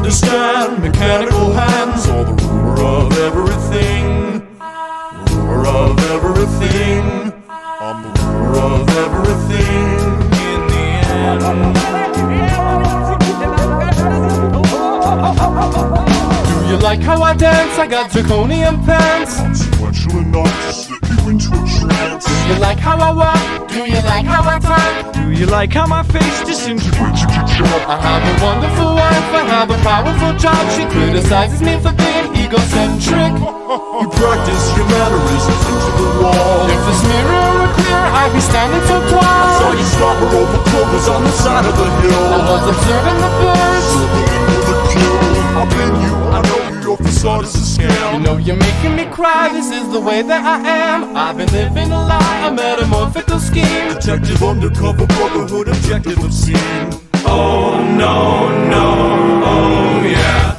understand mechanical hands, or the ruler of everything. Ruler of everything. I'm the ruler of everything in the end. Do you like how I dance? I got draconian pants. Consequential enough to slip you into a trance. Do you like how I walk? Do you like how I talk? Do you like how my face disintegrates if you jump? I have a wonderful wife, I have a powerful job. She criticizes me for being egocentric. You practice your mannerisms into the wall. If this mirror were clear, I'd be standing so tall. Saw you stop her over clovers on the side of the hill. I was observing the birds. Circling with a kill. I've been you, I know you, your facade is a scam. You know you're making me cry, this is the way that I am. I've been living a lie, a metamorphical scheme. Detective undercover, brotherhood, objective obscene. Oh no, no, oh yeah.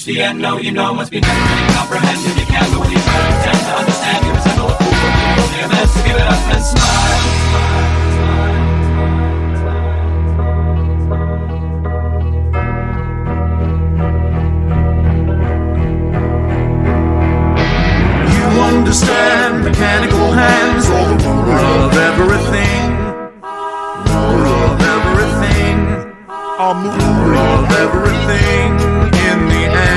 The end, no, you know, must be never really comprehended. You can't, but when you try to pretend to understand, you resemble a fool. You're only a man, so give it up and smile. You understand mechanical hands, or the ruler of everything. Ruler of everything. I'm the ruler of everything in the end.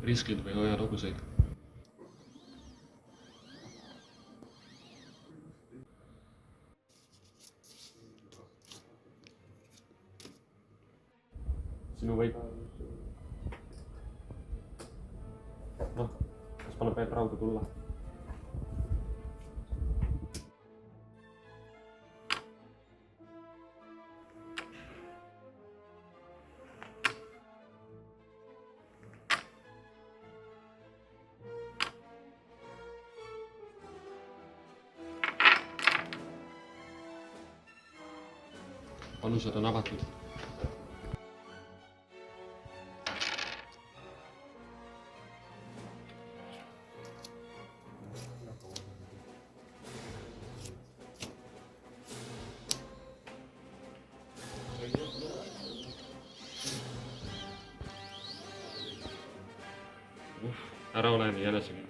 riskid või hoiad hobuseid? Sinu võit. Noh, kas paneb veel rauda tulla? Alused on avatud. Ära ole nii jänesega.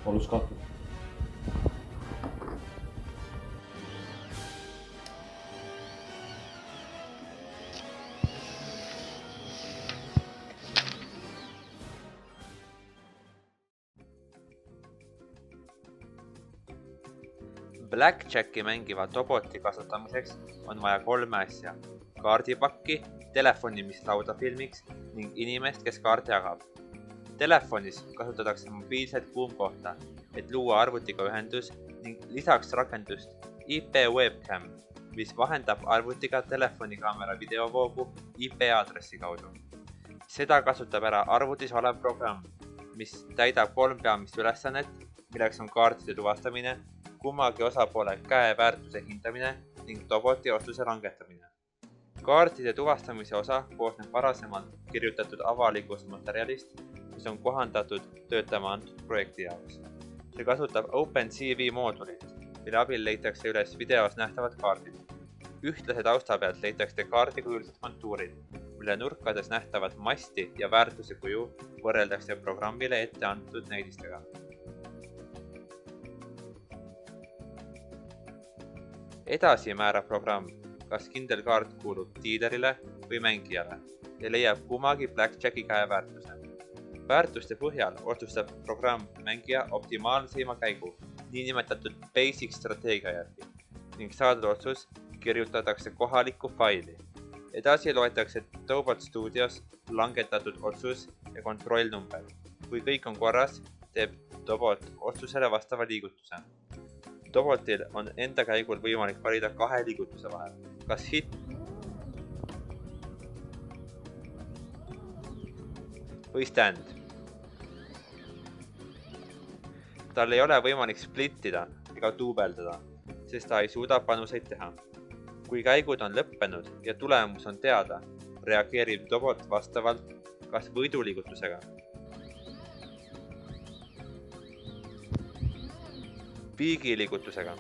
Alus katud. Blackjacki mängiva toboti kasutamiseks on vaja 3 asja. Kaardipakki, telefoni, mis lauda filmiks ning inimest, kes kaarte jagab. Telefonis kasutatakse mobiilset kuumkohta, et luua arvutiga ühendus ning lisaks rakendust IP webcam, mis vahendab arvutiga telefonikaamera videovoogu IP aadressi kaudu. Seda kasutab ära arvutis olev programm, mis täidab 3 peamist ülesannet, milleks on kaartide tuvastamine, kummagi osapoole käeväärtuse hindamine ning toboti otsuse langetamine. Kaartide tuvastamise osa koosneb varasemalt kirjutatud avalikust materjalist, mis on kohandatud töötama antud projekti jaoks. See kasutab OpenCV moodulit, mille abil leitakse üles videos nähtavad kaardid. Ühtlase tausta pealt leitakse kaardikujulised kontuurid, mille nurkades nähtavad masti ja väärtuse kuju võrreldakse programmile ette antud näidistega. Edasi määrab programm, kas kindel kaart kuulub diilerile või mängijale ja leiab kummagi Blackjacki käeväärtuse. Väärtuste põhjal otsustab programm mängija optimaalseima käigu, niinimetatud basic strateegia järgi ning saadud otsus kirjutatakse kohalikku faili. Edasi loetakse Tobot Studios langetatud otsus ja kontrollnumber. Kui kõik on korras, teeb Tobot otsusele vastava liigutuse. Tobotil on enda käigul võimalik valida 2 liigutuse vahel. Kas hit või stand. Tal ei ole võimalik splittida ega duubeldada, sest ta ei suuda panuseid teha. Kui käigud on lõppenud ja tulemus on teada, reageerib Tobot vastavalt kas võiduliigutusega, piigiliigutusega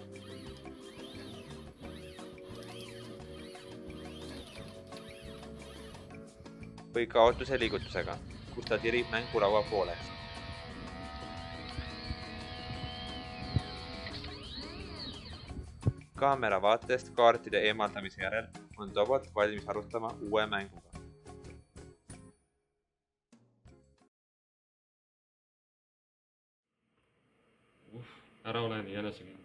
või kaotuse liigutusega, kus ta tirib mängulaua pooleks. Kaamera vaatest kaartide eemaldamise järel on Tobot valmis arutama uue mänguga. Ära ole nii jänesega.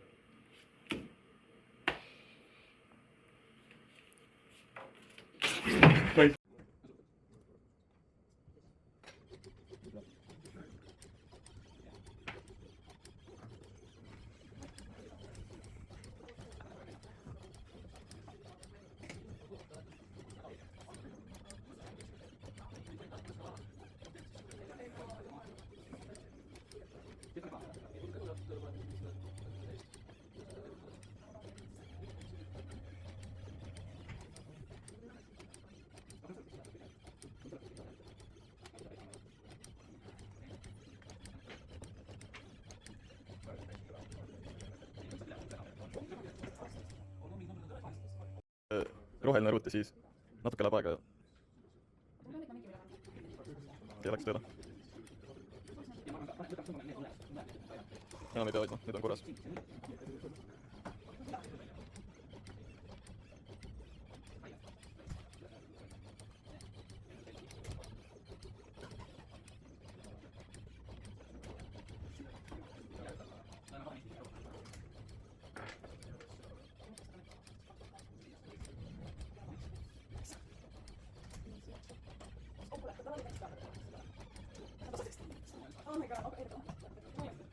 Roheline ruut ja siis natuke läheb aega ja läks tööle. Enam ei pea hoidma, nüüd on korras.